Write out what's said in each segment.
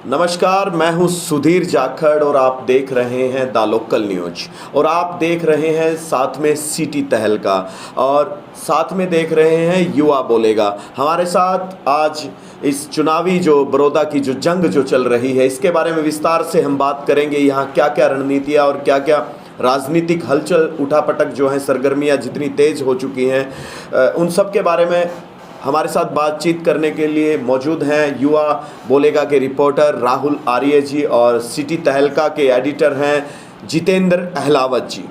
नमस्कार, मैं हूं सुधीर जाखड़ और आप देख रहे हैं द लोकल न्यूज और आप देख रहे हैं साथ में सिटी तहलका और साथ में देख रहे हैं युवा बोलेगा। हमारे साथ आज इस चुनावी जो बड़ौदा की जो जंग जो चल रही है इसके बारे में विस्तार से हम बात करेंगे। यहाँ क्या क्या रणनीतियाँ और क्या क्या राजनीतिक हलचल उठापटक जो है सरगर्मियाँ जितनी तेज़ हो चुकी हैं उन सब के बारे में हमारे साथ बातचीत करने के लिए मौजूद हैं युवा बोलेगा के रिपोर्टर राहुल आर्य जी और सिटी तहलका के एडिटर हैं जितेंद्र अहलावत जी।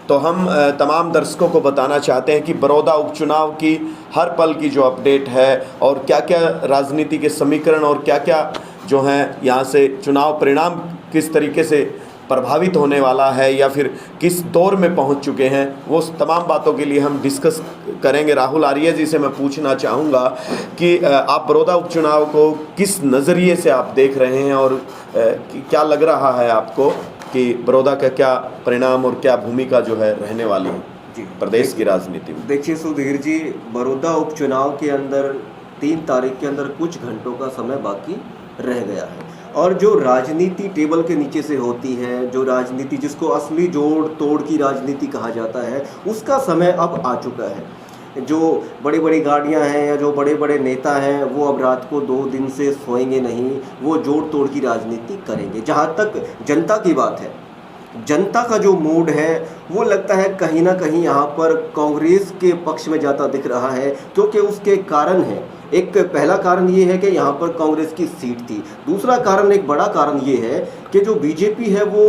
तो हम तमाम दर्शकों को बताना चाहते हैं कि बड़ौदा उपचुनाव की हर पल की जो अपडेट है और क्या क्या राजनीति के समीकरण और क्या क्या जो हैं यहाँ से चुनाव परिणाम किस तरीके से प्रभावित होने वाला है या फिर किस दौर में पहुंच चुके हैं, वो तमाम बातों के लिए हम डिस्कस करेंगे। राहुल आर्य जी से मैं पूछना चाहूँगा कि आप बड़ौदा उपचुनाव को किस नज़रिए से आप देख रहे हैं और क्या लग रहा है आपको कि बड़ौदा का क्या परिणाम और क्या भूमिका जो है रहने वाली है जी प्रदेश की राजनीति में। देखिए सुधीर जी, बड़ौदा उपचुनाव के अंदर 3 तारीख के अंदर कुछ घंटों का समय बाकी रह गया है और जो राजनीति टेबल के नीचे से होती है, जो राजनीति जिसको असली जोड़ तोड़ की राजनीति कहा जाता है, उसका समय अब आ चुका है। जो बड़ी बड़ी गाड़ियां हैं या जो बड़े बड़े नेता हैं वो अब रात को 2 दिन से सोएंगे नहीं, वो जोड़ तोड़ की राजनीति करेंगे। जहाँ तक जनता की बात है, जनता का जो मूड है वो लगता है कहीं ना कहीं यहाँ पर कांग्रेस के पक्ष में जाता दिख रहा है, क्योंकि उसके कारण है। एक पहला कारण ये है कि यहाँ पर कांग्रेस की सीट थी। दूसरा कारण, एक बड़ा कारण ये है कि जो बीजेपी है वो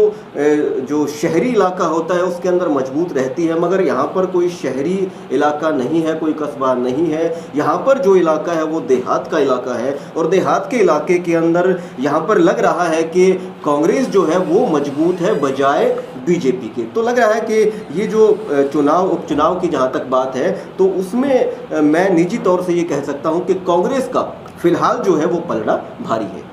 जो शहरी इलाका होता है उसके अंदर मजबूत रहती है, मगर यहाँ पर कोई शहरी इलाका नहीं है, कोई कस्बा नहीं है। यहाँ पर जो इलाका है वो देहात का इलाका है और देहात के इलाके के अंदर यहाँ पर लग रहा है कि कांग्रेस जो है वो मजबूत है बजाय बीजेपी के। तो लग रहा है कि ये जो उपचुनाव की जहाँ तक बात है तो उसमें मैं निजी तौर से ये कह सकता हूँ कि कांग्रेस का फिलहाल जो है वो पलड़ा भारी है।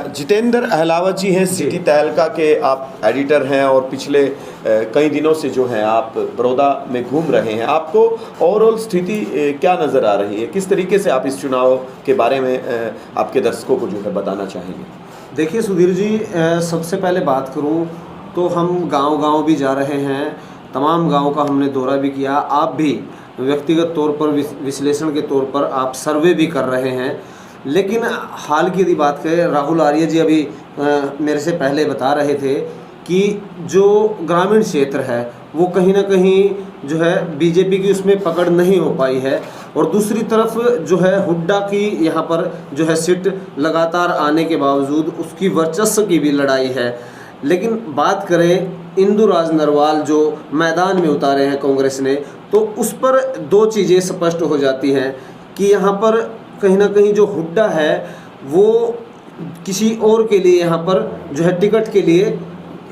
जितेंद्र अहलावत जी हैं, सिटी तहलका के आप एडिटर हैं और पिछले कई दिनों से जो हैं आप बड़ौदा में घूम रहे हैं। आपको ओवरऑल स्थिति क्या नज़र आ रही है? किस तरीके से आप इस चुनाव के बारे में आपके दर्शकों को जो है बताना चाहेंगे? देखिए सुधीर जी, सबसे पहले बात करूं तो हम गांव-गांव भी जा रहे हैं, तमाम गांव का हमने दौरा भी किया। आप भी व्यक्तिगत तौर पर विश्लेषण के तौर पर आप सर्वे भी कर रहे हैं। लेकिन हाल की यदि बात करें, राहुल आर्य जी अभी मेरे से पहले बता रहे थे कि जो ग्रामीण क्षेत्र है वो कहीं ना कहीं जो है बीजेपी की उसमें पकड़ नहीं हो पाई है और दूसरी तरफ जो है हुड्डा की यहाँ पर जो है सीट लगातार आने के बावजूद उसकी वर्चस्व की भी लड़ाई है। लेकिन बात करें इंदुराज नरवाल जो मैदान में उतारे हैं कांग्रेस ने, तो उस पर 2 चीज़ें स्पष्ट हो जाती हैं कि यहाँ पर कहीं ना कहीं जो हुड्डा है वो किसी और के लिए यहाँ पर जो है टिकट के लिए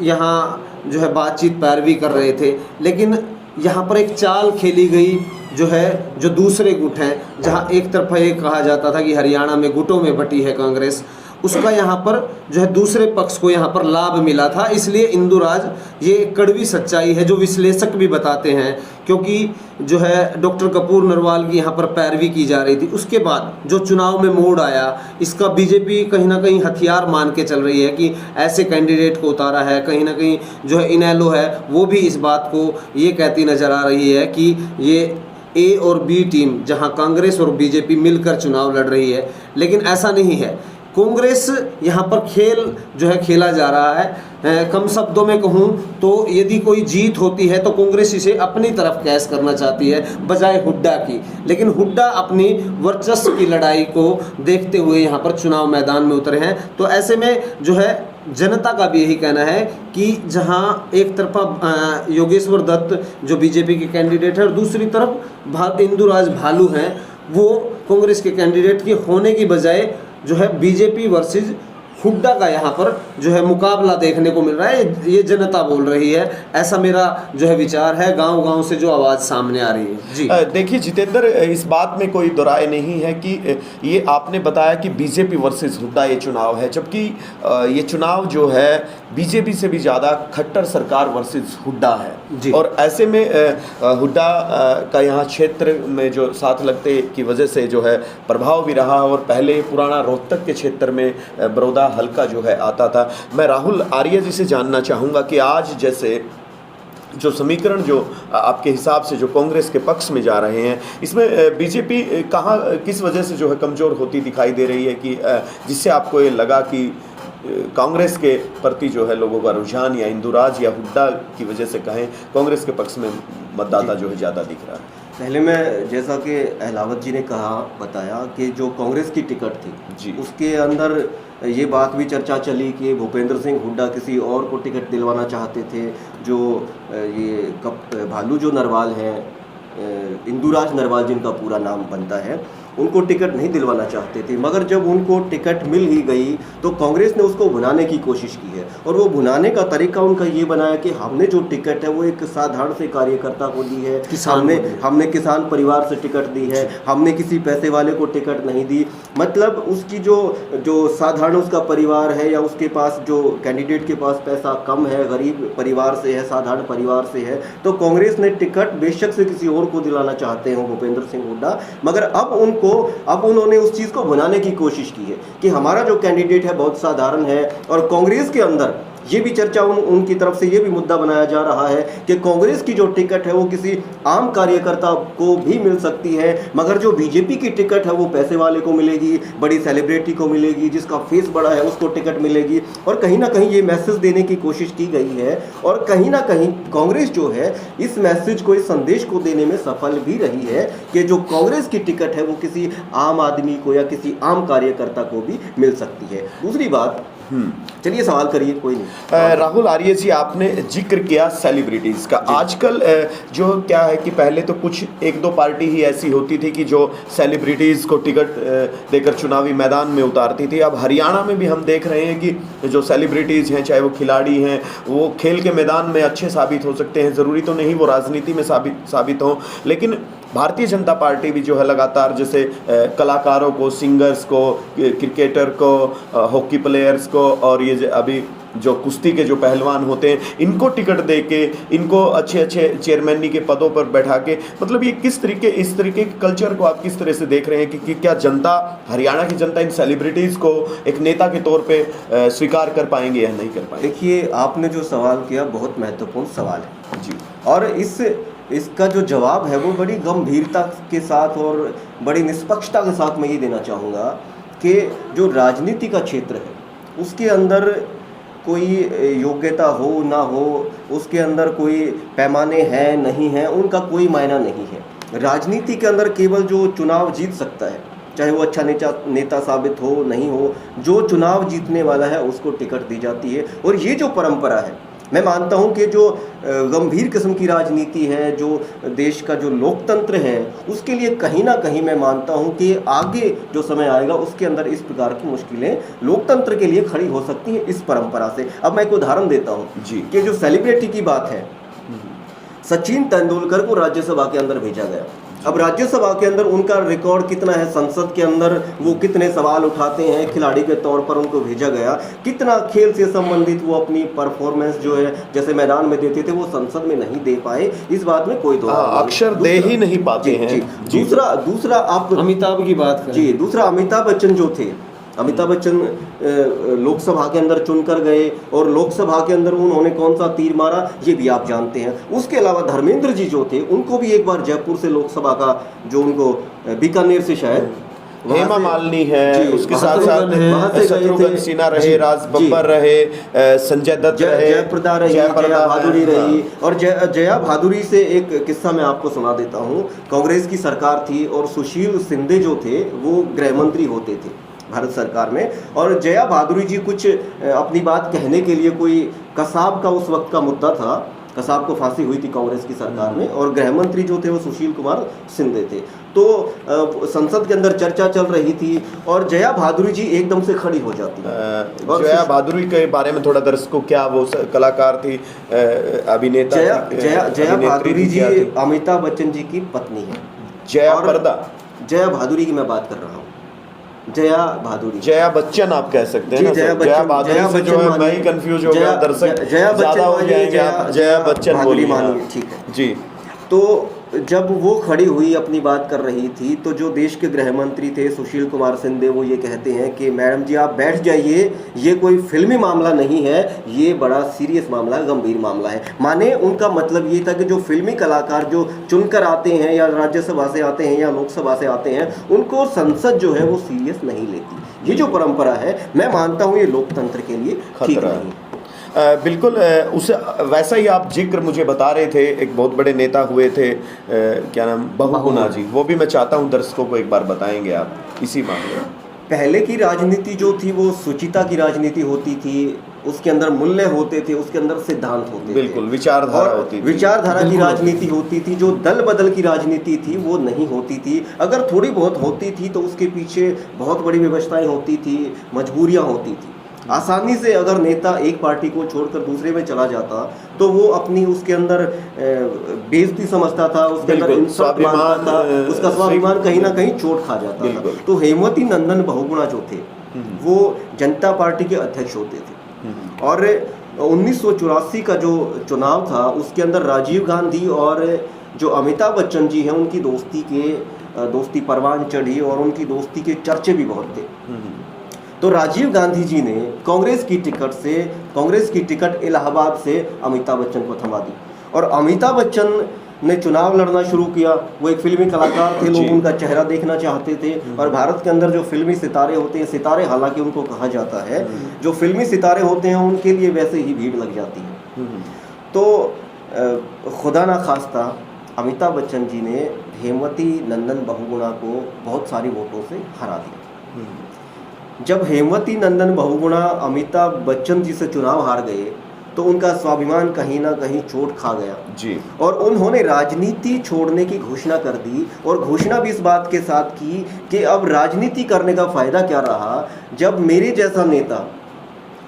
यहाँ जो है बातचीत पैरवी कर रहे थे। लेकिन यहाँ पर एक चाल खेली गई जो दूसरे गुट हैं, जहाँ एक तरफा ये कहा जाता था कि हरियाणा में गुटों में बटी है कांग्रेस, उसका यहाँ पर जो है दूसरे पक्ष को यहाँ पर लाभ मिला था। इसलिए इंदुराज, ये कड़वी सच्चाई है जो विश्लेषक भी बताते हैं, क्योंकि जो है डॉक्टर कपूर नरवाल की यहाँ पर पैरवी की जा रही थी। उसके बाद जो चुनाव में मोड़ आया, इसका बीजेपी कहीं ना कहीं हथियार मान के चल रही है कि ऐसे कैंडिडेट को उतारा है। कहीं ना कहीं जो है इनेलो है वो भी इस बात को ये कहती नज़र आ रही है कि ये ए और बी टीम, जहाँ कांग्रेस और बीजेपी मिलकर चुनाव लड़ रही है। लेकिन ऐसा नहीं है, कांग्रेस यहाँ पर खेल जो है खेला जा रहा है। कम शब्दों में कहूँ तो यदि कोई जीत होती है तो कांग्रेस इसे अपनी तरफ कैश करना चाहती है बजाय हुड्डा की। लेकिन हुड्डा अपनी वर्चस्व की लड़ाई को देखते हुए यहाँ पर चुनाव मैदान में उतरे हैं। तो ऐसे में जो है जनता का भी यही कहना है कि जहाँ एक तरफा योगेश्वर दत्त जो बीजेपी के कैंडिडेट है और दूसरी तरफ इंदुराज भालू हैं, वो कांग्रेस के कैंडिडेट के होने की बजाय जो है बीजेपी वर्सेस हुड्डा का यहाँ पर जो है मुकाबला देखने को मिल रहा है। ये जनता बोल रही है, ऐसा मेरा जो है विचार है, गांव-गांव से जो आवाज़ सामने आ रही है। जी देखिए जितेंद्र, इस बात में कोई दो राय नहीं है कि ये आपने बताया कि बीजेपी वर्सेस हुड्डा ये चुनाव है, जबकि ये चुनाव जो है बीजेपी से भी ज़्यादा खट्टर सरकार वर्सेस हुड्डा है। और ऐसे में हुड्डा का यहाँ क्षेत्र में जो साथ लगते की वजह से जो है प्रभाव भी रहा और पहले पुराना रोहतक के क्षेत्र में बड़ौदा हल्का जो है आता था। मैं राहुल आर्य जी से जानना चाहूँगा कि आज जैसे जो समीकरण जो आपके हिसाब से जो कांग्रेस के पक्ष में जा रहे हैं, इसमें बीजेपी कहाँ किस वजह से जो है कमज़ोर होती दिखाई दे रही है कि जिससे आपको ये लगा कि कांग्रेस के प्रति जो है लोगों का रुझान या इंदुराज या हुड्डा की वजह से कहें कांग्रेस के पक्ष में मतदाता जो है ज़्यादा दिख रहा है? पहले मैं जैसा कि अहलावत जी ने बताया कि जो कांग्रेस की टिकट थी जी, उसके अंदर ये बात भी चर्चा चली कि भूपेंद्र सिंह हुड्डा किसी और को टिकट दिलवाना चाहते थे। जो ये भालू जो नरवाल हैं, इंदुराज नरवाल जिनका पूरा नाम बनता है, उनको टिकट नहीं दिलवाना चाहते थे। मगर जब उनको टिकट मिल ही गई तो कांग्रेस ने उसको भुनाने की कोशिश की है, और वो भुनाने का तरीका उनका ये बनाया कि हमने जो टिकट है वो एक साधारण से कार्यकर्ता को दी है, हमने किसान परिवार से टिकट दी है, हमने किसी पैसे वाले को टिकट नहीं दी। मतलब उसकी जो साधारण उसका परिवार है या उसके पास जो कैंडिडेट के पास पैसा कम है, गरीब परिवार से है, साधारण परिवार से है, तो कांग्रेस ने टिकट बेशक से किसी और को दिलाना चाहते हैं भूपेंद्र सिंह हुड्डा, मगर अब उन्होंने उस चीज़ को बनाने की कोशिश की है कि हमारा जो कैंडिडेट है बहुत साधारण है। और कांग्रेस के अंदर ये भी चर्चा उनकी तरफ से ये भी मुद्दा बनाया जा रहा है कि कांग्रेस की जो टिकट है वो किसी आम कार्यकर्ता को भी मिल सकती है, मगर जो बीजेपी की टिकट है वो पैसे वाले को मिलेगी, बड़ी सेलिब्रिटी को मिलेगी, जिसका फेस बड़ा है उसको टिकट मिलेगी। और कहीं ना कहीं ये मैसेज देने की कोशिश की गई है, और कहीं ना कहीं कांग्रेस जो है इस मैसेज को, इस संदेश को देने में सफल भी रही है कि जो कांग्रेस की टिकट है वो किसी आम आदमी को या किसी आम कार्यकर्ता को भी मिल सकती है। दूसरी बात, चलिए सवाल करिए, कोई नहीं। राहुल आर्य जी, आपने जिक्र किया सेलिब्रिटीज़ का। आजकल जो क्या है कि पहले तो कुछ एक दो पार्टी ही ऐसी होती थी कि जो सेलिब्रिटीज़ को टिकट देकर चुनावी मैदान में उतारती थी। अब हरियाणा में भी हम देख रहे हैं कि जो सेलिब्रिटीज़ हैं, चाहे वो खिलाड़ी हैं, वो खेल के मैदान में अच्छे साबित हो सकते हैं, ज़रूरी तो नहीं वो राजनीति में साबित हों। लेकिन भारतीय जनता पार्टी भी जो है लगातार जैसे कलाकारों को, सिंगर्स को, क्रिकेटर को, हॉकी प्लेयर्स को, और ये अभी जो कुश्ती के जो पहलवान होते हैं, इनको टिकट दे के, इनको अच्छे अच्छे चेयरमैनी के पदों पर बैठा के, मतलब ये इस तरीके के कल्चर को आप किस तरह से देख रहे हैं कि क्या जनता, हरियाणा की जनता इन सेलिब्रिटीज़ को एक नेता के तौर पे स्वीकार कर पाएंगे या नहीं कर पाएंगे? देखिए, आपने जो सवाल किया बहुत महत्वपूर्ण सवाल है जी, और इसका जो जवाब है वो बड़ी गंभीरता के साथ और बड़ी निष्पक्षता के साथ मैं ये देना चाहूँगा कि जो राजनीति का क्षेत्र है उसके अंदर कोई योग्यता हो ना हो, उसके अंदर कोई पैमाने हैं नहीं हैं, उनका कोई मायना नहीं है। राजनीति के अंदर केवल जो चुनाव जीत सकता है, चाहे वो अच्छा नेता साबित हो नहीं हो, जो चुनाव जीतने वाला है उसको टिकट दी जाती है। और ये जो परंपरा है, मैं मानता हूं कि जो गंभीर किस्म की राजनीति है, जो देश का जो लोकतंत्र है, उसके लिए कहीं ना कहीं मैं मानता हूं कि आगे जो समय आएगा उसके अंदर इस प्रकार की मुश्किलें लोकतंत्र के लिए खड़ी हो सकती हैं इस परंपरा से। अब मैं एक उदाहरण देता हूं जी, कि जो सेलिब्रिटी की बात है, सचिन तेंदुलकर को राज्यसभा के अंदर भेजा गया। अब राज्यसभा के अंदर उनका रिकॉर्ड कितना है, संसद के अंदर वो कितने सवाल उठाते हैं, खिलाड़ी के तौर पर उनको भेजा गया, कितना खेल से संबंधित वो अपनी परफॉर्मेंस जो है जैसे मैदान में देते थे वो संसद में नहीं दे पाए, इस बात में कोई दो अक्षर दे ही नहीं पाते हैं। दूसरा आप अमिताभ की बात करें जी, दूसरा अमिताभ बच्चन जो थे, अमिताभ बच्चन लोकसभा के अंदर चुनकर गए और लोकसभा के अंदर उन्होंने कौन सा तीर मारा ये भी आप जानते हैं। उसके अलावा धर्मेंद्र जी जो थे, उनको भी एक बार जयपुर से लोकसभा का जो उनको बीकानेर से शायद हेमा मालिनी है, उसके साथ साथ शत्रुघ्न सिन्हा रहे, राज बब्बर रहे, संजय दत्त रहे, जयप्रदा रही, जया भादुरी रही। और जया भादुरी से एक किस्सा मैं आपको सुना देता हूँ। कांग्रेस की सरकार थी और सुशील शिंदे जो थे वो गृह मंत्री होते थे भारत सरकार में, और जया भादुरी जी कुछ अपनी बात कहने के लिए, कोई कसाब का उस वक्त का मुद्दा था, कसाब को फांसी हुई थी कांग्रेस की सरकार में, और गृह मंत्री जो थे वो सुशील कुमार शिंदे थे। तो संसद के अंदर चर्चा चल रही थी और जया भादुरी जी एकदम से खड़ी हो जाती है। जया भादुरी के बारे में थोड़ा दर्शकों, क्या वो कलाकार थी, अभिनेता? जया भादुरी जी अमिताभ बच्चन जी की पत्नी है। जया भादुरी की मैं बात कर रहा हूँ, जया भादुरी, जया बच्चन आप कह सकते हैं ना। जया भादुरी से जो है मैं ही कंफ्यूज हो गया, दर्शक ज्यादा हो जाएंगे, जया बच्चन बोली, ठीक है जी। तो जब वो खड़ी हुई अपनी बात कर रही थी तो जो देश के गृह मंत्री थे सुशील कुमार शिंदे, वो ये कहते हैं कि मैडम जी आप बैठ जाइए, ये कोई फिल्मी मामला नहीं है, ये बड़ा सीरियस मामला है, गंभीर मामला है। माने उनका मतलब ये था कि जो फिल्मी कलाकार जो चुनकर आते हैं या राज्यसभा से आते हैं या लोकसभा से आते हैं, उनको संसद जो है वो सीरियस नहीं लेती। ये जो परंपरा है, मैं मानता हूँ ये लोकतंत्र के लिए ठीक नहीं। बिल्कुल उसे वैसा ही आप जिक्र मुझे बता रहे थे, एक बहुत बड़े नेता हुए थे, क्या नाम, बहुगुणा जी, वो भी मैं चाहता हूँ दर्शकों को एक बार बताएंगे आप इसी मामले में। पहले की राजनीति जो थी वो सुचिता की राजनीति होती थी, उसके अंदर मूल्य होते थे, उसके अंदर सिद्धांत होते थे, बिल्कुल विचारधारा होती थी, विचारधारा की राजनीति होती थी। जो दल बदल की राजनीति थी वो नहीं होती थी, अगर थोड़ी बहुत होती थी तो उसके पीछे बहुत बड़ी व्यवस्थाएं होती थी, मजबूरियां होती थी। आसानी से अगर नेता एक पार्टी को छोड़कर दूसरे में चला जाता तो वो अपनी उसके अंदर बेइज्जती समझता था, उसके अंदर इंसल्ट मानता था, उसका स्वाभिमान कहीं ना कहीं चोट खा जाता था। तो हेमवती नंदन बहुगुणा जो थे वो जनता पार्टी के अध्यक्ष होते थे, और 1984 का जो चुनाव था उसके अंदर राजीव गांधी और जो अमिताभ बच्चन जी हैं उनकी दोस्ती परवान चढ़ी और उनकी दोस्ती के चर्चे भी बहुत थे। तो राजीव गांधी जी ने कांग्रेस की टिकट इलाहाबाद से अमिताभ बच्चन को थमा दी, और अमिताभ बच्चन ने चुनाव लड़ना शुरू किया। वो एक फिल्मी कलाकार थे, लोग उनका चेहरा देखना चाहते थे, और भारत के अंदर जो फिल्मी सितारे होते हैं, सितारे हालांकि उनको कहा जाता है, जो फिल्मी सितारे होते हैं उनके लिए वैसे ही भीड़ लग जाती है। तो खुदा ना खास्ता अमिताभ बच्चन जी ने हेमवती नंदन बहुगुणा को बहुत सारी वोटों से हरा दिया। जब हेमवती नंदन बहुगुणा अमिताभ बच्चन जी से चुनाव हार गए तो उनका स्वाभिमान कहीं ना कहीं चोट खा गया जी, और उन्होंने राजनीति छोड़ने की घोषणा कर दी, और घोषणा भी इस बात के साथ की कि अब राजनीति करने का फायदा क्या रहा, जब मेरे जैसा नेता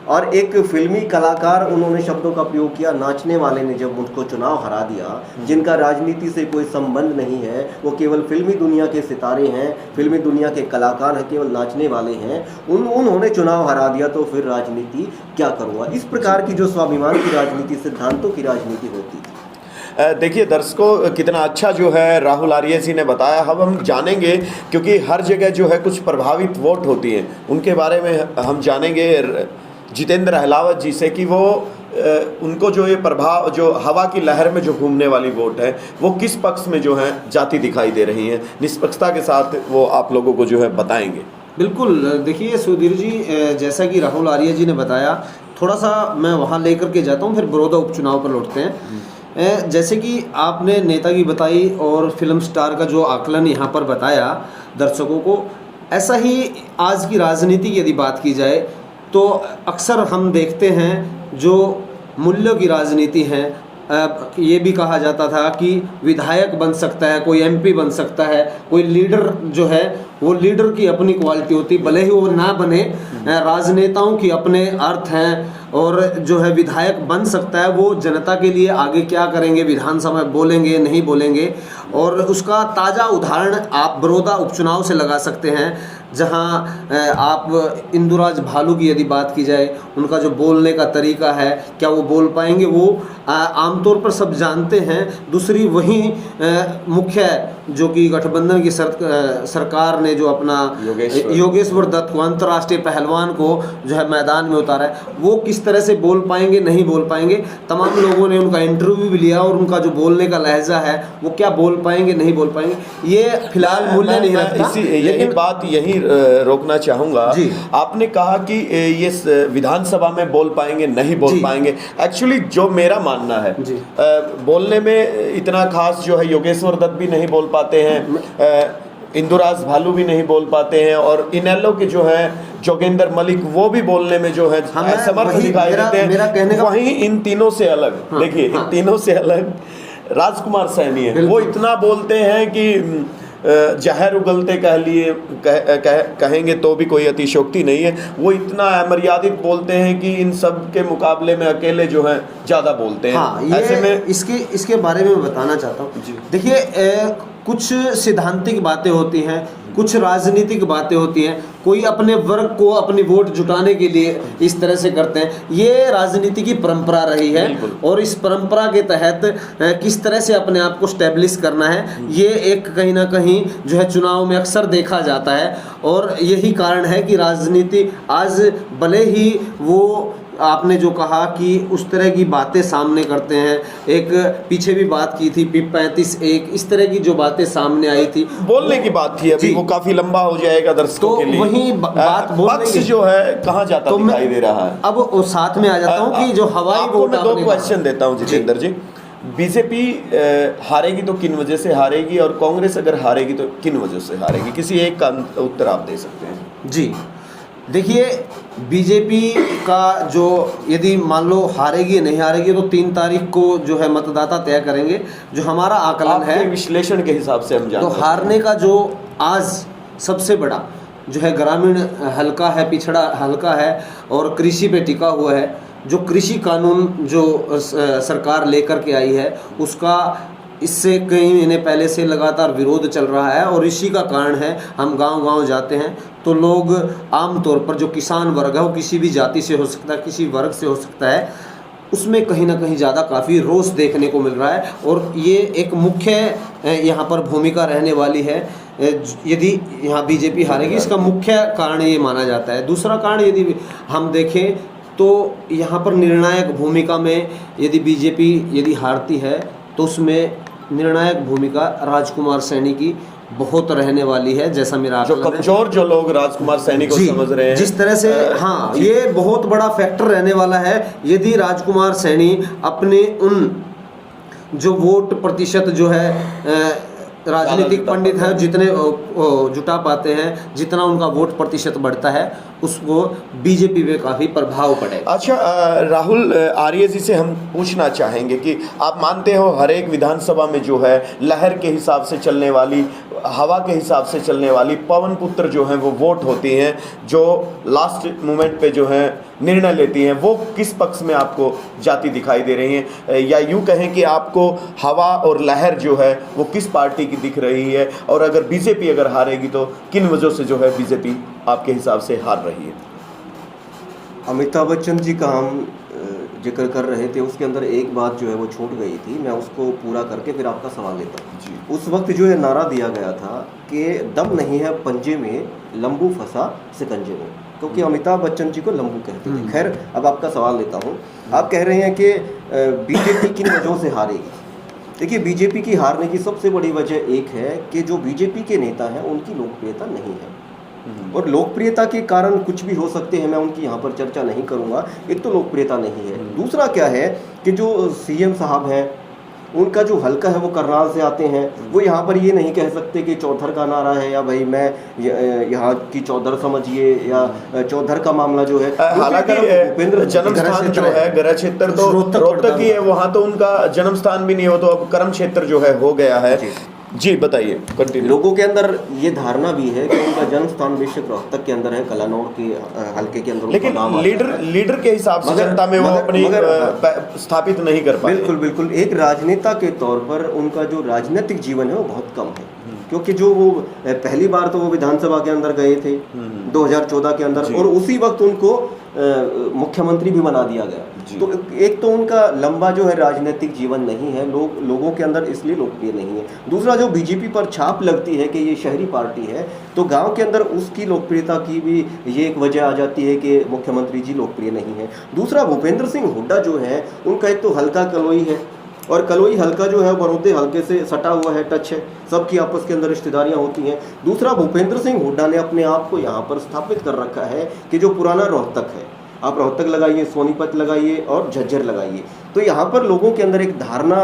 और एक फिल्मी कलाकार, उन्होंने शब्दों का प्रयोग किया, नाचने वाले ने जब उनको चुनाव हरा दिया, जिनका राजनीति से कोई संबंध नहीं है, वो केवल फिल्मी दुनिया के सितारे हैं, फिल्मी दुनिया के कलाकार हैं, केवल नाचने वाले हैं, उन्होंने चुनाव हरा दिया, तो फिर राजनीति क्या करूँगा। इस प्रकार की जो स्वाभिमान की राजनीति, सिद्धांतों की राजनीति होती थी। देखिए दर्शकों, कितना अच्छा जो है राहुल आर्य जी ने बताया। अब हम जानेंगे, क्योंकि हर जगह जो है कुछ प्रभावित वोट होती हैं, उनके बारे में हम जानेंगे जितेंद्र अहलावत जी से कि वो उनको जो ये प्रभाव, जो हवा की लहर में जो घूमने वाली वोट है, वो किस पक्ष में जो है जाती दिखाई दे रही हैं। निष्पक्षता के साथ वो आप लोगों को जो है बताएंगे। बिल्कुल, देखिए सुधीर जी, जैसा कि राहुल आर्य जी ने बताया, थोड़ा सा मैं वहाँ लेकर के जाता हूँ, फिर बड़ौदा उपचुनाव पर लौटते हैं। जैसे कि आपने नेता की बताई और फिल्म स्टार का जो आकलन यहाँ पर बताया दर्शकों को, ऐसा ही आज की राजनीति की यदि बात की जाए तो अक्सर हम देखते हैं जो मूल्यों की राजनीति है। ये भी कहा जाता था कि विधायक बन सकता है, कोई एमपी बन सकता है, कोई लीडर जो है वो लीडर की अपनी क्वालिटी होती, भले ही वो ना बने, राजनेताओं की अपने अर्थ हैं, और जो है विधायक बन सकता है, वो जनता के लिए आगे क्या करेंगे, विधानसभा में बोलेंगे नहीं बोलेंगे। और उसका ताज़ा उदाहरण आप बड़ौदा उपचुनाव से लगा सकते हैं, जहां आप इंदुराज भालू की यदि बात की जाए, उनका जो बोलने का तरीका है, क्या वो बोल पाएंगे, वो आमतौर पर सब जानते हैं। दूसरी वहीं मुख्य जो कि गठबंधन की सरकार ने जो अपना योगेश्वर दत्त को, अंतर्राष्ट्रीय पहलवान को जो है मैदान में उतारा है, वो किस तरह से बोल पाएंगे नहीं बोल पाएंगे। तमाम लोगों ने उनका इंटरव्यू भी लिया, और उनका जो बोलने का लहजा है वो क्या बोल पाएंगे नहीं बोल पाएंगे, ये फिलहाल मूल्य नहीं रखता। यही बात यही रोकना चाहूँगा। आपने कहा कि ये विधानसभा में बोल पाएंगे नहीं बोल पाएंगे। एक्चुअली जो मेरा मानना है, बोलने में इतना खास जो है योगेश्वर दत्त भी नहीं बोल पाते हैं, इंदुराज भालू भी नहीं बोल पाते हैं, और इनेलो के जो है जोगेंद्र मलिक, वो भी बोलने में जो है समर्थ दिखाई देते हैं। वहीं इन तीनों से अलग, देखिए इन तीनों से अलग राजकुमार सैनी है। वो इतना बोलते हैं कि जहर उगलते कहेंगे तो भी कोई अतिशयोक्ति नहीं है। वो इतना अमर्यादित बोलते हैं कि इन सब के मुकाबले में अकेले जो है ज़्यादा बोलते हैं। हाँ, ऐसे में इसके बारे में बताना चाहता हूँ। देखिए, कुछ सिद्धांतिक बातें होती हैं, कुछ राजनीतिक बातें होती हैं, कोई अपने वर्ग को अपनी वोट जुटाने के लिए इस तरह से करते हैं। ये राजनीति की परंपरा रही है और इस परंपरा के तहत किस तरह से अपने आप को स्टैब्लिश करना है, ये एक कहीं ना कहीं जो है चुनाव में अक्सर देखा जाता है। और यही कारण है कि राजनीति आज भले ही वो आपने जो कहा कि उस तरह की बातें सामने करते हैं, एक पीछे भी बात की थी PIP 35(1), इस तरह की जो बातें सामने आई थी, बोलने की बात थी, अभी वो काफी लंबा हो जाएगा दर्शकों के लिए। तो वही बात पक्ष जो है कहाँ जाता तो दिखाई दे रहा है। अब साथ में आ जाता हूँ कि जो हवाई आपको मैं 2 क्वेश्चन देता हूँ जितेंद्र जी। बीजेपी हारेगी तो किन वजह से हारेगी, और कांग्रेस अगर हारेगी तो किन वजह से हारेगी? किसी एक का उत्तर आप दे सकते हैं। जी देखिए, बीजेपी का जो यदि मान लो हारेगी नहीं हारेगी तो 3 तारीख को जो है मतदाता तय करेंगे। जो हमारा आकलन है, विश्लेषण के हिसाब से हम जानते हैं, तो हारने का जो आज सबसे बड़ा जो है ग्रामीण हल्का है, पिछड़ा हल्का है और कृषि पे टिका हुआ है। जो कृषि कानून जो सरकार लेकर के आई है, उसका इससे कई महीने पहले से लगातार विरोध चल रहा है और इसी का कारण है, हम गांव-गांव जाते हैं तो लोग आमतौर पर जो किसान वर्ग है, वो किसी भी जाति से हो सकता है, किसी वर्ग से हो सकता है, उसमें कहीं ना कहीं ज़्यादा काफ़ी रोष देखने को मिल रहा है। और ये एक मुख्य यहाँ पर भूमिका रहने वाली है। यदि यहाँ बीजेपी हारेगी, इसका मुख्य कारण ये माना जाता है। दूसरा कारण यदि हम देखें तो यहाँ पर निर्णायक भूमिका में यदि बीजेपी यदि हारती है तो उसमें निर्णायक भूमिका राजकुमार सैनी की बहुत रहने वाली है। जैसा मेरा जो कमजोर जो लोग राजकुमार सैनी को समझ रहे हैं, जिस तरह से, हाँ, ये बहुत बड़ा फैक्टर रहने वाला है। यदि राजकुमार सैनी अपने उन जो वोट प्रतिशत जो है राजनीतिक पंडित हैं जितने जुटा पाते हैं, जितना उनका वोट प्रतिशत बढ़ता है, उसको बीजेपी पे काफ़ी प्रभाव पड़ेगा। अच्छा, राहुल आर्य जी से हम पूछना चाहेंगे कि आप मानते हो हर एक विधानसभा में जो है लहर के हिसाब से चलने वाली, हवा के हिसाब से चलने वाली पवन पुत्र जो हैं वो वोट होती हैं, जो लास्ट मोमेंट पे जो है निर्णय लेती हैं, वो किस पक्ष में आपको जाती दिखाई दे रही हैं? या यूँ कहें कि आपको हवा और लहर जो है वो किस पार्टी की दिख रही है, और अगर बीजेपी अगर हारेगी तो किन वजह से जो है बीजेपी आपके हिसाब से हार रही है? अमिताभ बच्चन जी का हम जिक्र कर रहे थे, उसके अंदर एक बात जो है वो छूट गई थी, मैं उसको पूरा करके फिर आपका सवाल लेता हूँ जी। उस वक्त जो है नारा दिया गया था कि दम नहीं है पंजे में, लंबू फंसा शिकंजे में, क्योंकि अमिताभ बच्चन जी को लंबू कहते थे। खैर, अब आपका सवाल लेता हूँ। आप कह रहे हैं कि बीजेपी किन वजहों से हारेगी। देखिए, बीजेपी की हारने की सबसे बड़ी वजह एक है कि जो बीजेपी के नेता हैं उनकी लोकप्रियता नहीं है। और लोकप्रियता के कारण कुछ भी हो सकते हैं, मैं उनकी यहाँ पर चर्चा नहीं करूँगा। एक तो लोकप्रियता नहीं है, दूसरा क्या है कि जो सीएम साहब हैं उनका जो हल्का है वो करनाल से आते हैं। वो यहाँ पर ये नहीं कह सकते कि चौधर का नारा है या भाई मैं यहाँ की चौधर समझिए या चौधर का मामला जो है। हालांकि भूपेंद्र जन्म स्थान जो है गृह क्षेत्र तो रोहतक ही है, वहाँ तो उनका जन्म स्थान भी नहीं हो, तो अब कर्म क्षेत्र जो है हो गया है। जी बताइए, कंटिन्यू। लोगों के अंदर ये धारणा भी है कि उनका जन्म स्थान बेशक रोहतक के अंदर है, कलानौर के हल्के के अंदर, लेकिन लीडर के हिसाब से जनता में वो अपनी स्थापित नहीं कर पाए। बिल्कुल बिल्कुल, एक राजनेता के तौर पर उनका जो राजनीतिक जीवन है वो बहुत कम है, क्योंकि जो वो पहली बार तो वो विधानसभा के अंदर गए थे 2014 के अंदर, और उसी वक्त उनको मुख्यमंत्री भी बना दिया गया। तो एक तो उनका लंबा जो है राजनीतिक जीवन नहीं है, लोगों के अंदर इसलिए लोकप्रिय नहीं है। दूसरा, जो बीजेपी पर छाप लगती है कि ये शहरी पार्टी है, तो गांव के अंदर उसकी लोकप्रियता की भी ये एक वजह आ जाती है कि मुख्यमंत्री जी लोकप्रिय नहीं है। दूसरा, भूपेंद्र सिंह हुड्डा जो है उनका एक तो हल्का कलोई है, और कलोई हल्का जो है बड़ौदे हल्के से सटा हुआ है, टच है, सबकी आपस के अंदर रिश्तेदारियां होती हैं। दूसरा, भूपेंद्र सिंह हुड्डा ने अपने आप को यहाँ पर स्थापित कर रखा है कि जो पुराना रोहतक है, आप रोहतक लगाइए, सोनीपत लगाइए और झज्जर लगाइए, तो यहाँ पर लोगों के अंदर एक धारणा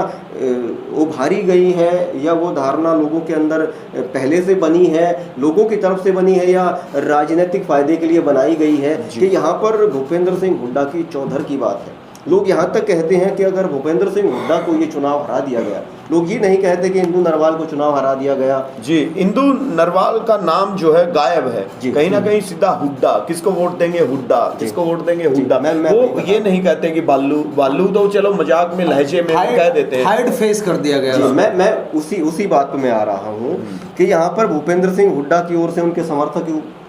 उभारी गई है, या वो धारणा लोगों के अंदर पहले से बनी है, लोगों की तरफ से बनी है, या राजनीतिक फायदे के लिए बनाई गई है कि यहाँ पर भूपेंद्र सिंह हुड्डा की चौधर की बात है। लोग यहाँ तक कहते हैं कि अगर भूपेंद्र सिंह हुड्डा को ये चुनाव हरा दिया गया लोग ये नहीं कहते कि इंदु नरवाल को चुनाव हरा दिया गया। जी, इंदु नरवाल का नाम जो है गायब है, कहीं ना कहीं सीधा हुड्डा, किसको वोट देंगे हुड्डा, किसको वोट देंगे हुड्डा। वो ये नहीं कहते कि बालू तो चलो मजाक में लहजे में कह देते हैं, हाइड फेस कर दिया गया। मैं उसी बात पे मैं आ रहा हूँ कि यहाँ पर भूपेंद्र सिंह हुड्डा की ओर से, उनके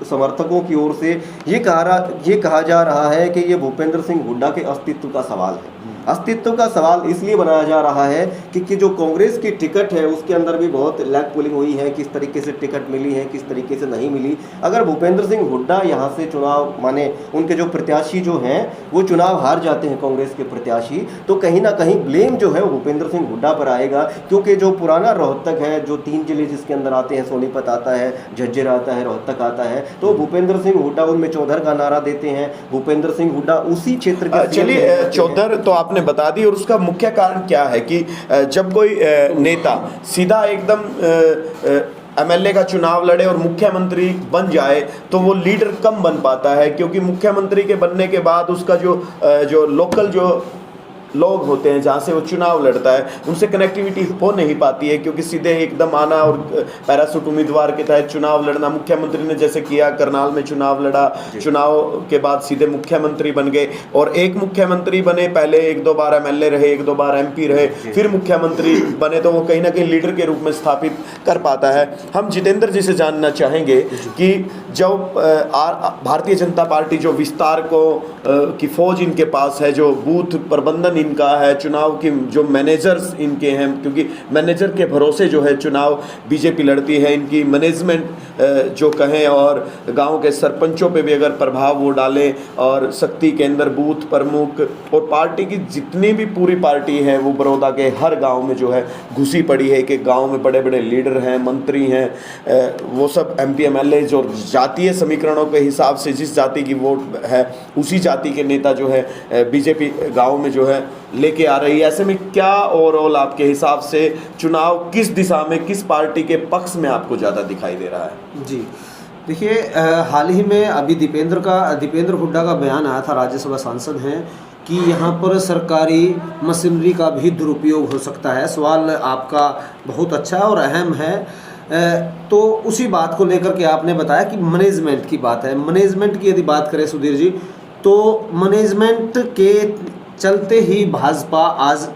समर्थकों की ओर से ये कहा जा रहा है कि ये भूपेंद्र सिंह हुड्डा के अस्तित्व का सवाल है। अस्तित्व का सवाल इसलिए बनाया जा रहा है कि जो कांग्रेस की टिकट है उसके अंदर भी बहुत लैग पोलिंग हुई है, किस तरीके से टिकट मिली है, किस तरीके से नहीं मिली। अगर भूपेंद्र सिंह हुड्डा यहाँ से चुनाव, माने उनके जो प्रत्याशी जो हैं वो चुनाव हार जाते हैं कांग्रेस के प्रत्याशी, तो कहीं ना कहीं ब्लेम जो है वो भूपेंद्र सिंह हुड्डा पर आएगा। क्योंकि जो पुराना रोहतक है, जो 3 जिले जिसके अंदर आते हैं, सोनीपत आता है, झज्जर आता है, रोहतक आता है, तो भूपेंद्र सिंह हुड्डा उनमें चौधर का नारा देते हैं। भूपेंद्र सिंह हुड्डा उसी क्षेत्र के, चलिए चौधर तो आपने बता दी, और उसका मुख्य कारण क्या है कि जब कोई नेता सीधा एकदम एमएलए का चुनाव लड़े और मुख्यमंत्री बन जाए तो वो लीडर कम बन पाता है, क्योंकि मुख्यमंत्री के बनने के बाद उसका जो लोकल जो लोग होते हैं जहाँ से वो चुनाव लड़ता है उनसे कनेक्टिविटी हो नहीं पाती है, क्योंकि सीधे एकदम आना और पैरासूट उम्मीदवार के तहत चुनाव लड़ना। मुख्यमंत्री ने जैसे किया, करनाल में चुनाव लड़ा, चुनाव के बाद सीधे मुख्यमंत्री बन गए, और एक मुख्यमंत्री बने, पहले 1-2 बार एमएलए रहे, 1-2 बार एमपी रहे, फिर मुख्यमंत्री बने, तो वो कहीं ना कहीं लीडर के रूप में स्थापित कर पाता है। हम जितेंद्र जी से जानना चाहेंगे कि जब भारतीय जनता पार्टी जो विस्तार की फौज इनके पास है, जो बूथ प्रबंधन इनका है, चुनाव की जो मैनेजर्स इनके हैं, क्योंकि मैनेजर के भरोसे जो है चुनाव बीजेपी लड़ती है, इनकी मैनेजमेंट जो कहें, और गांव के सरपंचों पे भी अगर प्रभाव वो डालें, और शक्ति केंद्र, बूथ प्रमुख, और पार्टी की जितनी भी पूरी पार्टी है वो बड़ौदा के हर गांव में जो है घुसी पड़ी है, कि गांव में बड़े बड़े लीडर हैं, मंत्री हैं, वो सब एमपी एमएलए जो जातीय समीकरणों के हिसाब से जिस जाति की वोट है उसी जाति के नेता जो है बीजेपी गांव में जो है लेके आ रही है। ऐसे में क्या ओवरऑल आपके हिसाब से चुनाव किस दिशा में, किस पार्टी के पक्ष में आपको ज़्यादा दिखाई दे रहा है? जी देखिए, हाल ही में अभी दीपेंद्र हुड्डा का बयान आया था, राज्यसभा सांसद हैं, कि यहाँ पर सरकारी मशीनरी का भी दुरुपयोग हो सकता है। सवाल आपका बहुत अच्छा और अहम है। तो उसी बात को लेकर के आपने बताया कि मैनेजमेंट की बात है। मैनेजमेंट की यदि बात करें सुधीर जी, तो मैनेजमेंट के चलते ही भाजपा आज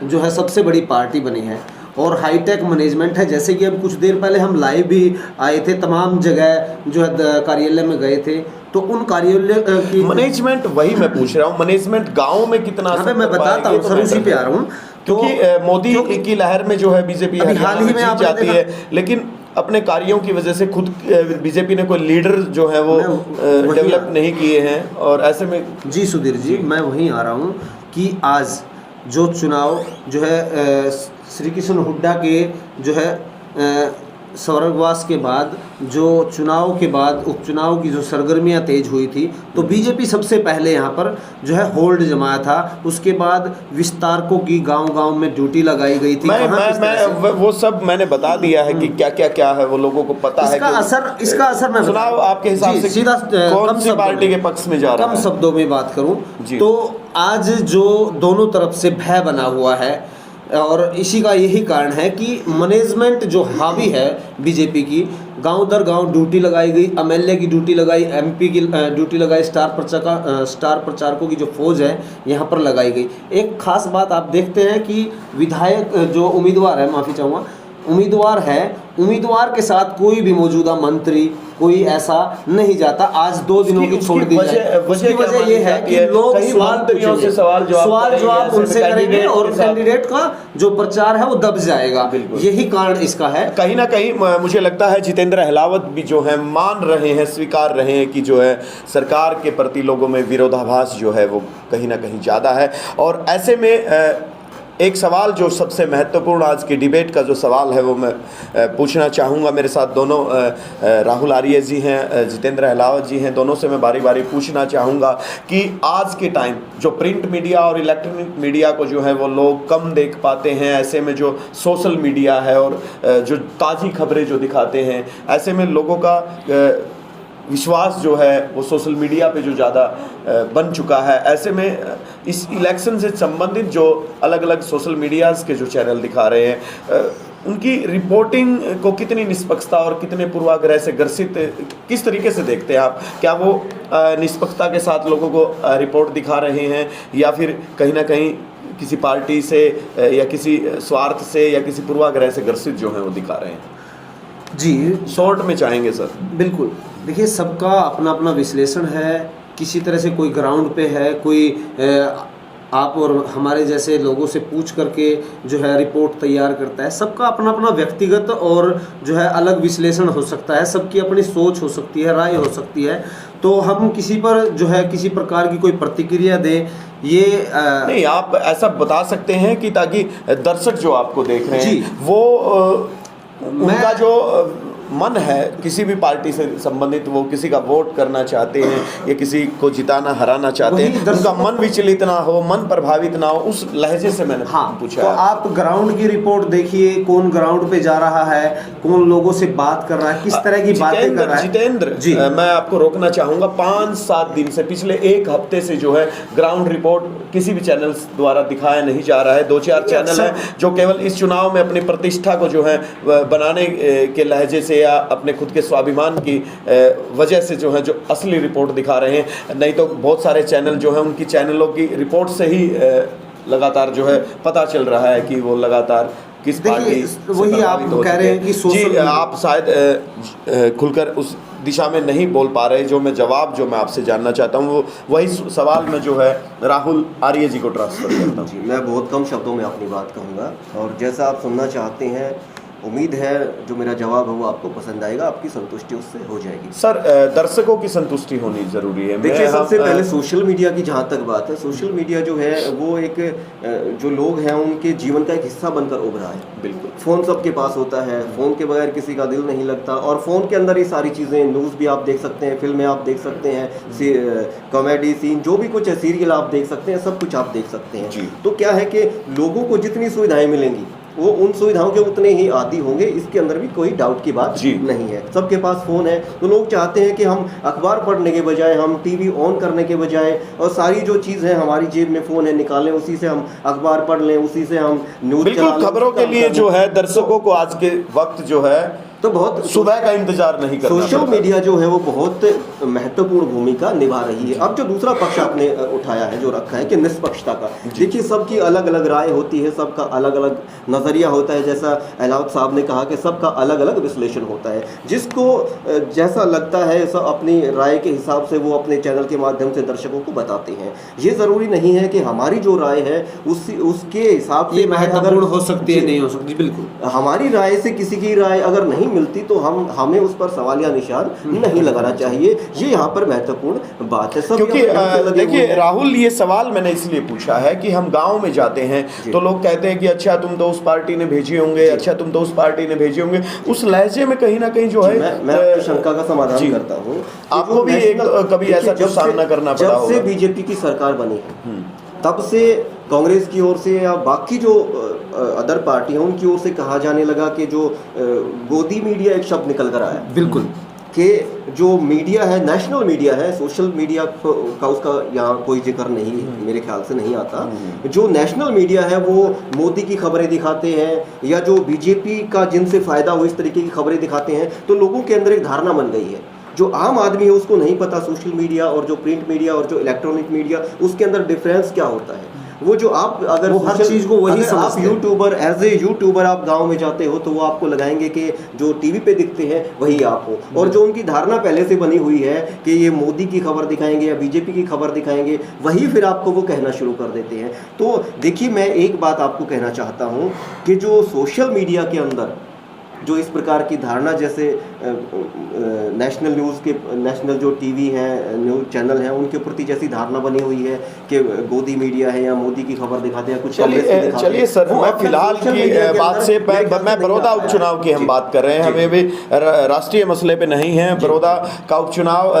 जो है सबसे बड़ी पार्टी बनी है, और हाईटेक मैनेजमेंट है। जैसे कि अब कुछ देर पहले हम लाइव भी आए थे, तमाम जगह जो है कार्यालय में गए थे, तो उन कार्यालय की मैनेजमेंट, वही मैं पूछ रहा हूँ, मैनेजमेंट गाँव में कितना, मैं बताता हूँ, सर उसी पे आ रहा हूँ। क्योंकि मोदी की लहर में जो है बीजेपी हाल ही में जाती है, लेकिन अपने कार्यों की वजह से खुद बीजेपी ने कोई लीडर जो है वो डेवलप नहीं किए हैं, और ऐसे में जी सुधीर जी मैं वहीं आ रहा हूँ कि आज जो चुनाव जो है श्री कृष्ण हुड्डा के जो है स्वर्गवास के बाद, जो चुनाव के बाद उपचुनाव की जो सरगर्मियां तेज हुई थी, तो बीजेपी सबसे पहले यहाँ पर जो है होल्ड जमाया था। उसके बाद विस्तारकों की गांव-गांव में ड्यूटी लगाई गई थी। मैं वो सब मैंने बता दिया है कि क्या है, वो लोगों को पता है। इसका असर मैं चुनाव आपके हिसाब से सीधा कौन सी पार्टी के पक्ष में जा रहा है? कम शब्दों में बात करूं तो आज जो दोनों तरफ से भय बना हुआ है, और इसी का यही कारण है कि मैनेजमेंट जो हावी है बीजेपी की, गांव दर गांव ड्यूटी लगाई गई, एमएलए की ड्यूटी लगाई, एमपी की ड्यूटी लगाई, स्टार प्रचारकों की जो फौज है यहाँ पर लगाई गई। एक खास बात आप देखते हैं कि विधायक जो उम्मीदवार है, माफ़ी चाहूँगा, उम्मीदवार के साथ कोई भी मौजूदा मंत्री कोई ऐसा नहीं जाता। आज 2 दिनों की छोड़ दी जाए, उसकी वजह ये है कि लोग सवाल जवाब उनसे करेंगे और कैंडिडेट का जो प्रचार है वो दब जाएगा। यही कारण इसका है। कहीं ना कहीं मुझे लगता है जितेंद्र अहलावत भी जो है मान रहे हैं, स्वीकार रहे हैं कि जो है सरकार के प्रति लोगों में विरोधाभास जो है वो कहीं ना कहीं ज़्यादा है। और ऐसे में एक सवाल जो सबसे महत्वपूर्ण आज की डिबेट का जो सवाल है वो मैं पूछना चाहूँगा। मेरे साथ दोनों राहुल आर्य जी हैं, जितेंद्र अहलावत जी हैं, दोनों से मैं बारी बारी पूछना चाहूँगा कि आज के टाइम जो प्रिंट मीडिया और इलेक्ट्रॉनिक मीडिया को जो है वो लोग कम देख पाते हैं, ऐसे में जो सोशल मीडिया है और जो ताज़ी खबरें जो दिखाते हैं, ऐसे में लोगों का विश्वास जो है वो सोशल मीडिया पे जो ज़्यादा बन चुका है, ऐसे में इस इलेक्शन से संबंधित जो अलग अलग सोशल मीडियाज़ के जो चैनल दिखा रहे हैं उनकी रिपोर्टिंग को कितनी निष्पक्षता और कितने पूर्वाग्रह से ग्रसित किस तरीके से देखते हैं आप? क्या वो निष्पक्षता के साथ लोगों को रिपोर्ट दिखा रहे हैं या फिर कहीं ना कहीं किसी पार्टी से या किसी स्वार्थ से या किसी पूर्वाग्रह से ग्रसित जो है वो दिखा रहे हैं? जी शॉर्ट में चाहेंगे सर। बिल्कुल, देखिए सबका अपना अपना विश्लेषण है, किसी तरह से कोई ग्राउंड पे है, कोई आप और हमारे जैसे लोगों से पूछ करके जो है रिपोर्ट तैयार करता है। सबका अपना अपना व्यक्तिगत और जो है अलग विश्लेषण हो सकता है, सबकी अपनी सोच हो सकती है, राय हो सकती है। तो हम किसी पर जो है किसी प्रकार की कोई प्रतिक्रिया दें ये नहीं, आप ऐसा बता सकते हैं कि ताकि दर्शक जो आपको देख रहे हैं वो उनका जो मन है किसी भी पार्टी से संबंधित, वो किसी का वोट करना चाहते हैं या किसी को जिताना हराना चाहते हैं, उनका मन विचलित ना हो, मन प्रभावित ना हो, उस लहजे से मैंने पूछा। तो आप ग्राउंड की रिपोर्ट देखिए, कौन ग्राउंड पे जा रहा है, कौन लोगों से बात कर रहा है, किस तरह की बातें कर रहा है। जितेंद्र जी, मैं आपको रोकना चाहूंगा। 5-7 दिन से, पिछले एक हफ्ते से जो है ग्राउंड रिपोर्ट किसी भी चैनल द्वारा दिखाया नहीं जा रहा है। 2-4 चैनल हैं जो केवल इस चुनाव में अपनी प्रतिष्ठा को जो है बनाने के लहजे से या अपने खुद के स्वाभिमान की वजह से जो है जो असली रिपोर्ट दिखा रहे हैं। नहीं तो बहुत सारे चैनल जो हैं उनकी चैनलों की रिपोर्ट से ही लगातार जो है पता चल रहा है कि वो लगातार किस पार्टी से वही आप कह रहे हैं कि जी आप शायद खुलकर उस दिशा में नहीं बोल पा रहे। जो मैं जवाब जो मैं आपसे जानना चाहता हूँ वो वही सवाल में जो है राहुल आर्य जी को ट्रांसफर करता हूँ। जी, मैं बहुत कम शब्दों में अपनी बात कहूँगा और जैसा आप सुनना चाहते हैं, उम्मीद है जो मेरा जवाब है वो आपको पसंद आएगा, आपकी संतुष्टि उससे हो जाएगी। सर, दर्शकों की संतुष्टि होनी जरूरी है। देखिए, सबसे पहले सोशल मीडिया की जहाँ तक बात है, सोशल मीडिया जो है वो एक जो लोग हैं उनके जीवन का एक हिस्सा बनकर उभरा है। बिल्कुल, फ़ोन सबके पास होता है, फ़ोन के बगैर किसी का दिल नहीं लगता और फ़ोन के अंदर ये सारी चीज़ें, न्यूज़ भी आप देख सकते हैं, फिल्में आप देख सकते हैं, कॉमेडी सीन जो भी कुछ है, सीरियल आप देख सकते हैं, सब कुछ आप देख सकते हैं। तो क्या है कि लोगों को जितनी सुविधाएं मिलेंगी वो उन सुविधाओं के उतने ही आदी होंगे, इसके अंदर भी कोई डाउट की बात नहीं है। सबके पास फ़ोन है तो लोग चाहते हैं कि हम अखबार पढ़ने के बजाय, हम टीवी ऑन करने के बजाय और सारी जो चीज़ है हमारी जेब में फ़ोन है निकालें, उसी से हम अखबार पढ़ लें, उसी से हम न्यूज़ बिल्कुल खबरों के लिए जो है दर्शकों को आज के वक्त जो है तो बहुत सुबह का इंतजार नहीं करना। सोशल मीडिया जो है वो बहुत महत्वपूर्ण भूमिका निभा रही है। अब जो दूसरा पक्ष आपने उठाया है, जो रखा है कि निष्पक्षता का, देखिए सबकी अलग अलग राय होती है, सबका अलग अलग नज़रिया होता है। जैसा एलाउद्दीन साहब ने कहा कि सबका अलग अलग विश्लेषण होता है, जिसको जैसा लगता है सब अपनी राय के हिसाब से वो अपने चैनल के माध्यम से दर्शकों को बताते हैं। ये ज़रूरी नहीं है कि हमारी जो राय है उसके हिसाब से महत्वपूर्ण हो सकती है, नहीं हो सकती। बिल्कुल, हमारी राय से किसी की राय अगर नहीं मिलती तो हमें उस पर सवालिया निशान नहीं लगाना चाहिए। ये यहाँ पर महत्वपूर्ण बात है। सब क्योंकि देखिए राहुल, ये सवाल मैंने इसलिए पूछा है कि हम गांव में जाते हैं तो लोग कहते हैं कि अच्छा तुम तो उस पार्टी ने भेजे होंगे, अच्छा तुम तो उस पार्टी ने भेजे होंगे। उस लहजे में कहीं ना कहीं जो है मैं आपकी शंका का समाधान करता हूँ। आपको भी एक कभी ऐसा कुछ सामना करना पड़ा होगा। जब से बीजेपी की सरकार बनी है तब से कांग्रेस की ओर से या बाकी जो अदर पार्टी हैं उनकी ओर से कहा जाने लगा कि जो गोदी मीडिया एक शब्द निकल कर आया। बिल्कुल, कि जो मीडिया है, नेशनल मीडिया है, सोशल मीडिया का उसका यहाँ कोई जिक्र नहीं मेरे ख्याल से नहीं आता। जो नेशनल मीडिया है वो मोदी की खबरें दिखाते हैं या जो बीजेपी का जिनसे फ़ायदा हो इस तरीके की खबरें दिखाते हैं, तो लोगों के अंदर एक धारणा बन गई है। जो आम आदमी है उसको नहीं पता सोशल मीडिया और जो प्रिंट मीडिया और जो इलेक्ट्रॉनिक मीडिया, उसके अंदर डिफरेंस क्या होता है। वो जो आप अगर वो हर चीज़ को वही आप यूट्यूबर, एज ए यूट्यूबर आप गांव में जाते हो तो वो आपको लगाएंगे कि जो टीवी पे दिखते हैं वही आप हो, और जो उनकी धारणा पहले से बनी हुई है कि ये मोदी की खबर दिखाएंगे या बीजेपी की खबर दिखाएंगे, वही फिर आपको वो कहना शुरू कर देते हैं। तो देखिए, मैं एक बात आपको कहना चाहता हूँ कि जो सोशल मीडिया के अंदर जो इस प्रकार की धारणा, जैसे नेशनल न्यूज़ के, नेशनल जो टीवी हैं, न्यूज़ चैनल हैं, उनके प्रति जैसी धारणा बनी हुई है कि गोदी मीडिया है या मोदी की खबर दिखाते हैं कुछ। चलिए सर, मैं फिलहाल की बात से मैं बड़ौदा उपचुनाव की हम बात कर रहे हैं, हमें भी राष्ट्रीय मसले पे नहीं है। बड़ौदा का उपचुनाव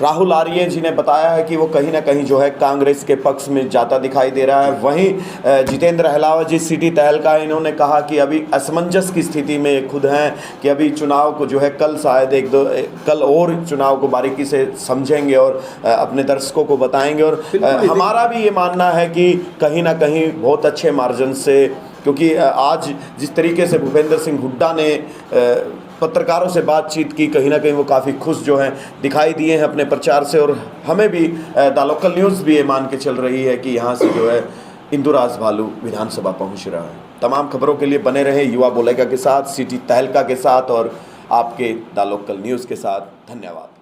राहुल आर्य जी ने बताया है कि वो कहीं ना कहीं जो है कांग्रेस के पक्ष में जाता दिखाई दे रहा है। वहीं जितेंद्र अहलावत जी सिटी तहलका, इन्होंने कहा कि अभी असमंजस की स्थिति में खुद हैं कि अभी चुनाव को जो है कल शायद कल और चुनाव को बारीकी से समझेंगे और अपने दर्शकों को बताएंगे। और हमारा भी ये मानना है कि कहीं ना कहीं बहुत अच्छे मार्जिन से, क्योंकि आज जिस तरीके से भूपेंद्र सिंह हुड्डा ने पत्रकारों से बातचीत की, कहीं ना कहीं वो काफ़ी खुश जो हैं दिखाई दिए हैं अपने प्रचार से। और हमें भी द लोकल न्यूज़ भी ये मान के चल रही है कि यहाँ से जो है इंदुराज भालू विधानसभा पहुँच रहा है। तमाम खबरों के लिए बने रहे युवा बोलेगा के साथ, सिटी तहलका के साथ और आपके द लोकल न्यूज़ के साथ। धन्यवाद।